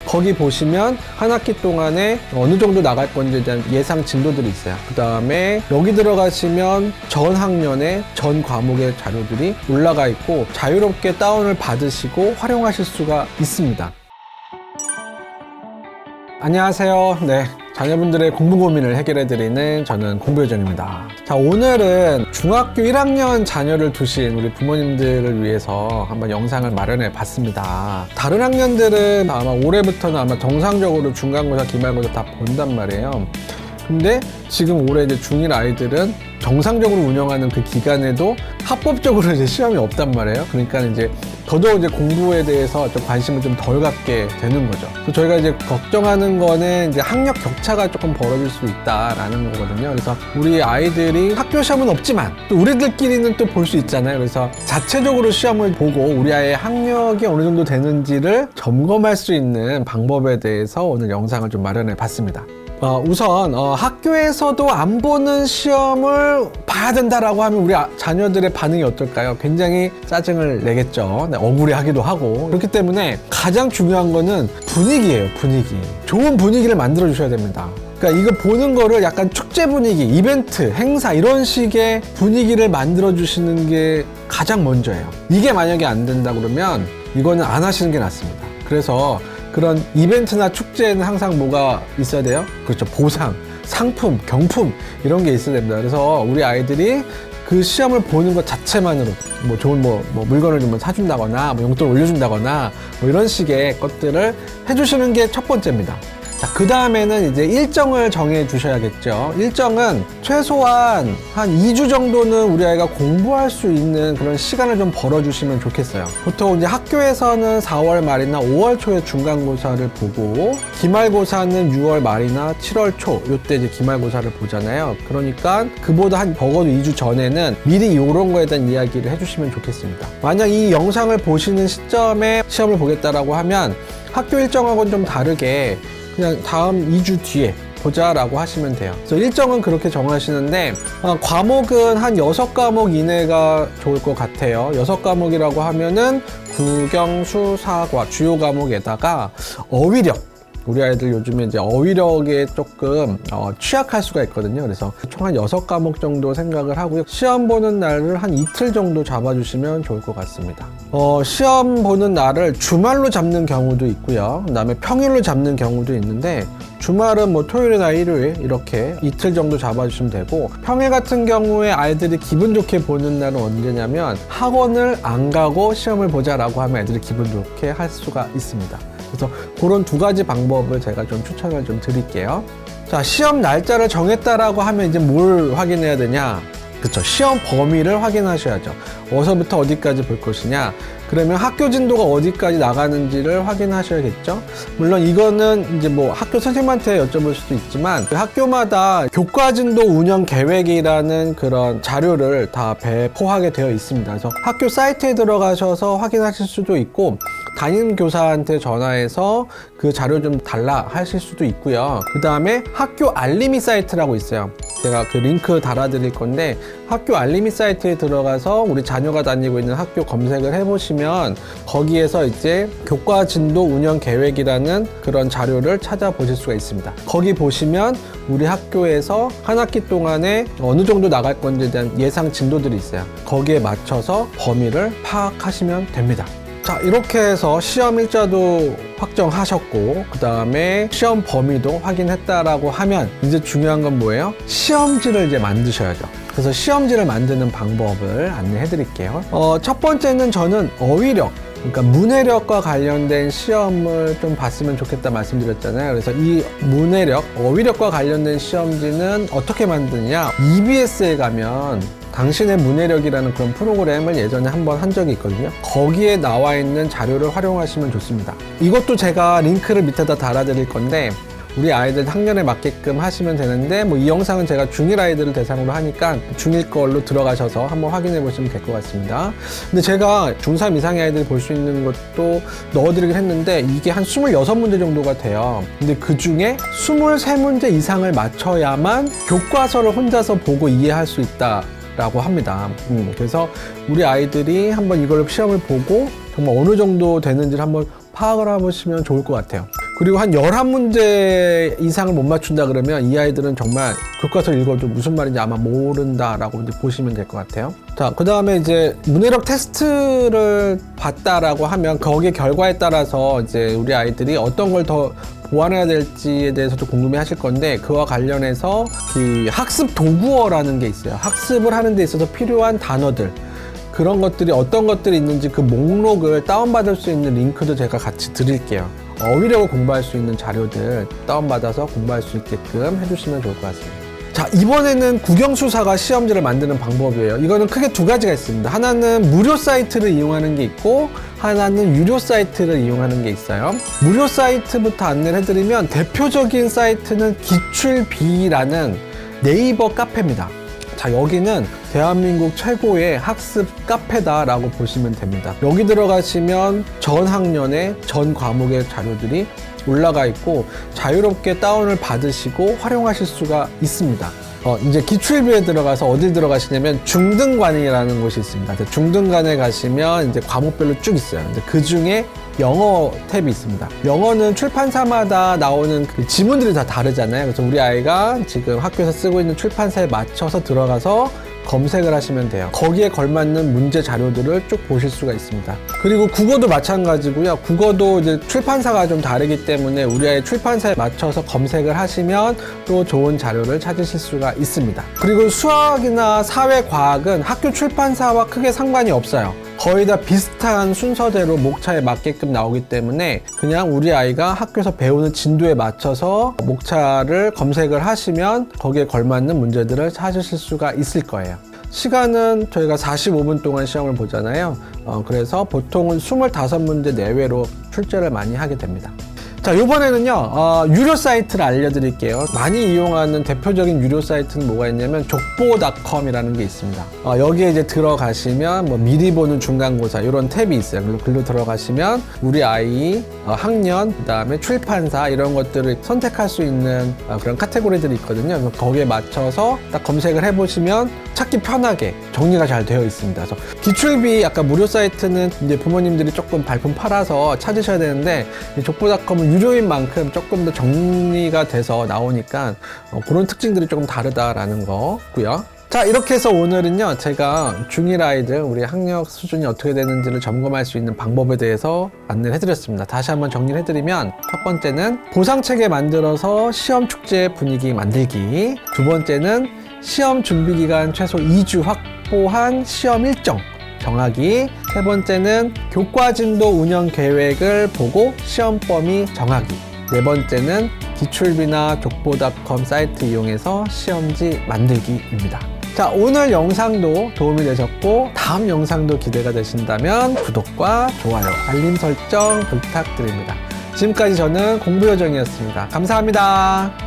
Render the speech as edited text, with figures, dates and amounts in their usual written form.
거기 보시면 한 학기 동안에 어느 정도 나갈 건지에 대한 예상 진도들이 있어요. 그 다음에 여기 들어가시면 전 학년의 전 과목의 자료들이 올라가 있고 자유롭게 다운을 받으시고 활용하실 수가 있습니다. 안녕하세요. 자녀분들의 공부 고민을 해결해드리는 저는 공부요정입니다. 자, 오늘은 중학교 1학년 자녀를 두신 우리 부모님들을 위해서 한번 영상을 마련해 봤습니다. 다른 학년들은 아마 올해부터는 아마 정상적으로 중간고사, 기말고사 다 본단 말이에요. 근데 지금 올해 이제 중1 아이들은 정상적으로 운영하는 그 기간에도 합법적으로 이제 시험이 없단 말이에요. 그러니까 이제 더더욱 이제 공부에 대해서 좀 관심을 좀 덜 갖게 되는 거죠. 그래서 저희가 이제 걱정하는 거는 이제 학력 격차가 조금 벌어질 수 있다라는 거거든요. 그래서 우리 아이들이 학교 시험은 없지만 또 우리들끼리는 또 볼 수 있잖아요. 그래서 자체적으로 시험을 보고 우리 아이의 학력이 어느 정도 되는지를 점검할 수 있는 방법에 대해서 오늘 영상을 좀 마련해 봤습니다. 우선 학교에서도 안 보는 시험을 봐야 된다라고 하면 우리 자녀들의 반응이 어떨까요? 굉장히 짜증을 내겠죠. 억울해하기도 하고. 그렇기 때문에 가장 중요한 거는 분위기예요. 분위기. 좋은 분위기를 만들어 주셔야 됩니다. 그러니까 이거 보는 거를 약간 축제 분위기, 이벤트, 행사 이런 식의 분위기를 만들어 주시는 게 가장 먼저예요. 이게 만약에 안 된다 그러면 이거는 안 하시는 게 낫습니다. 그래서 그런 이벤트나 축제에는 항상 뭐가 있어야 돼요? 그렇죠. 보상, 상품, 경품 이런 게 있어야 됩니다. 그래서 우리 아이들이 그 시험을 보는 것 자체만으로 뭐 좋은 물건을 좀 사준다거나 용돈을 올려준다거나 이런 식의 것들을 해주시는 게 첫 번째입니다. 자, 그 다음에는 이제 일정을 정해 주셔야겠죠. 일정은 최소한 한 2주 정도는 우리 아이가 공부할 수 있는 그런 시간을 좀 벌어주시면 좋겠어요. 보통 이제 학교에서는 4월 말이나 5월 초에 중간고사를 보고 기말고사는 6월 말이나 7월 초 이때 이제 기말고사를 보잖아요. 그러니까 그보다 한 적어도 2주 전에는 미리 이런 거에 대한 이야기를 해주시면 좋겠습니다. 만약 이 영상을 보시는 시점에 시험을 보겠다라고 하면 학교 일정하고는 좀 다르게 그냥 다음 2주 뒤에 보자라고 하시면 돼요. 그래서 일정은 그렇게 정하시는데 과목은 한 6과목 이내가 좋을 것 같아요. 6과목이라고 하면은 국영, 수, 사과 주요 과목에다가 어휘력, 우리 아이들 요즘에 이제 어휘력에 조금 취약할 수가 있거든요. 그래서 총 한 6과목 정도 생각을 하고요. 시험 보는 날을 한 이틀 정도 잡아주시면 좋을 것 같습니다. 시험 보는 날을 주말로 잡는 경우도 있고요. 그 다음에 평일로 잡는 경우도 있는데 주말은 뭐 토요일이나 일요일 이렇게 이틀 정도 잡아주시면 되고 평일 같은 경우에 아이들이 기분 좋게 보는 날은 언제냐면 학원을 안 가고 시험을 보자라고 하면 애들이 기분 좋게 할 수가 있습니다. 그래서 그런 두 가지 방법을 제가 좀 추천을 좀 드릴게요. 자, 시험 날짜를 정했다라고 하면 이제 뭘 확인해야 되냐? 그쵸. 시험 범위를 확인하셔야죠. 어디서부터 어디까지 볼 것이냐. 그러면 학교 진도가 어디까지 나가는지를 확인하셔야겠죠. 물론 이거는 이제 뭐 학교 선생님한테 여쭤볼 수도 있지만 그 학교마다 교과 진도 운영 계획이라는 그런 자료를 다 배포하게 되어 있습니다. 그래서 학교 사이트에 들어가셔서 확인하실 수도 있고 담임 교사한테 전화해서 그 자료 좀 달라 하실 수도 있고요. 그 다음에 학교 알림이 사이트라고 있어요. 제가 그 링크 달아드릴 건데 학교 알림이 사이트에 들어가서 우리 자녀가 다니고 있는 학교 검색을 해보시면 거기에서 이제 교과 진도 운영 계획이라는 그런 자료를 찾아보실 수가 있습니다. 거기 보시면 우리 학교에서 한 학기 동안에 어느 정도 나갈 건지에 대한 예상 진도들이 있어요. 거기에 맞춰서 범위를 파악하시면 됩니다. 자, 이렇게 해서 시험 일자도 확정하셨고 그 다음에 시험 범위도 확인했다라고 하면 이제 중요한 건 뭐예요? 시험지를 이제 만드셔야죠. 그래서 시험지를 만드는 방법을 안내해 드릴게요. 첫 번째는 저는 어휘력, 그러니까 문해력과 관련된 시험을 좀 봤으면 좋겠다 말씀드렸잖아요. 그래서 이 문해력, 어휘력과 관련된 시험지는 어떻게 만드냐? EBS에 가면 당신의 문해력이라는 그런 프로그램을 예전에 한번 한 적이 있거든요. 거기에 나와 있는 자료를 활용하시면 좋습니다. 이것도 제가 링크를 밑에다 달아드릴 건데 우리 아이들 학년에 맞게끔 하시면 되는데 뭐 이 영상은 제가 중1 아이들을 대상으로 하니까 중1 걸로 들어가셔서 한번 확인해 보시면 될 것 같습니다. 근데 제가 중3 이상의 아이들이 볼 수 있는 것도 넣어드리긴 했는데 이게 한 26문제 정도가 돼요. 근데 그 중에 23문제 이상을 맞춰야만 교과서를 혼자서 보고 이해할 수 있다 라고 합니다. 그래서 우리 아이들이 한번 이걸 시험을 보고 정말 어느 정도 되는지를 한번 파악을 해보시면 좋을 것 같아요. 그리고 한 11문제 이상을 못 맞춘다 그러면 이 아이들은 정말 교과서 읽어도 무슨 말인지 아마 모른다라고 이제 보시면 될 것 같아요. 자, 그 다음에 이제 문해력 테스트를 봤다라고 하면 거기에 결과에 따라서 이제 우리 아이들이 어떤 걸 더 보완해야 될지에 대해서도 궁금해 하실 건데, 그와 관련해서 그 학습 도구어라는 게 있어요. 학습을 하는 데 있어서 필요한 단어들, 그런 것들이 어떤 것들이 있는지 그 목록을 다운받을 수 있는 링크도 제가 같이 드릴게요. 어휘력을 공부할 수 있는 자료들 다운받아서 공부할 수 있게끔 해주시면 좋을 것 같습니다. 자, 이번에는 국영수사가 시험지를 만드는 방법이에요. 이거는 크게 두 가지가 있습니다. 하나는 무료 사이트를 이용하는 게 있고, 하나는 유료 사이트를 이용하는 게 있어요. 무료 사이트부터 안내를 해드리면, 대표적인 사이트는 기출비라는 네이버 카페입니다. 자, 여기는 대한민국 최고의 학습 카페다라고 보시면 됩니다. 여기 들어가시면 전 학년의 전 과목의 자료들이 올라가 있고 자유롭게 다운을 받으시고 활용하실 수가 있습니다. 이제 기출비에 들어가서 어딜 들어가시냐면 중등관이라는 곳이 있습니다. 중등관에 가시면 이제 과목별로 쭉 있어요. 그 중에 영어 탭이 있습니다. 영어는 출판사마다 나오는 그 지문들이 다 다르잖아요. 그래서 우리 아이가 지금 학교에서 쓰고 있는 출판사에 맞춰서 들어가서 검색을 하시면 돼요. 거기에 걸맞는 문제 자료들을 쭉 보실 수가 있습니다. 그리고 국어도 마찬가지고요. 국어도 이제 출판사가 좀 다르기 때문에 우리 아이 출판사에 맞춰서 검색을 하시면 또 좋은 자료를 찾으실 수가 있습니다. 그리고 수학이나 사회과학은 학교 출판사와 크게 상관이 없어요. 거의 다 비슷한 순서대로 목차에 맞게끔 나오기 때문에 그냥 우리 아이가 학교에서 배우는 진도에 맞춰서 목차를 검색을 하시면 거기에 걸맞는 문제들을 찾으실 수가 있을 거예요. 시간은 저희가 45분 동안 시험을 보잖아요. 그래서 보통은 25문제 내외로 출제를 많이 하게 됩니다. 자, 이번에는요, 유료 사이트를 알려드릴게요. 많이 이용하는 대표적인 유료 사이트는 뭐가 있냐면 족보닷컴이라는 게 있습니다. 여기에 이제 들어가시면 뭐 미리 보는 중간고사 이런 탭이 있어요. 그리고 글로 들어가시면 우리 아이 학년, 그 다음에 출판사 이런 것들을 선택할 수 있는 그런 카테고리들이 있거든요. 그래서 거기에 맞춰서 딱 검색을 해보시면 찾기 편하게 정리가 잘 되어 있습니다. 그래서 기출비 아까 무료 사이트는 이제 부모님들이 조금 발품 팔아서 찾으셔야 되는데, 이 족보닷컴은 유료인 만큼 조금 더 정리가 돼서 나오니까 그런 특징들이 조금 다르다라는 거고요. 자, 이렇게 해서 오늘은요, 제가 중1 아이들 우리 학력 수준이 어떻게 되는지를 점검할 수 있는 방법에 대해서 안내를 해드렸습니다. 다시 한번 정리를 해드리면, 첫 번째는 보상체계 만들어서 시험 축제 분위기 만들기, 두 번째는 시험 준비기간 최소 2주 확보한 시험 일정 정하기, 세 번째는 교과진도 운영 계획을 보고 시험 범위 정하기, 네 번째는 기출비나 족보닷컴 사이트 이용해서 시험지 만들기입니다. 자, 오늘 영상도 도움이 되셨고 다음 영상도 기대가 되신다면 구독과 좋아요, 알림 설정 부탁드립니다. 지금까지 저는 공부요정이었습니다. 감사합니다.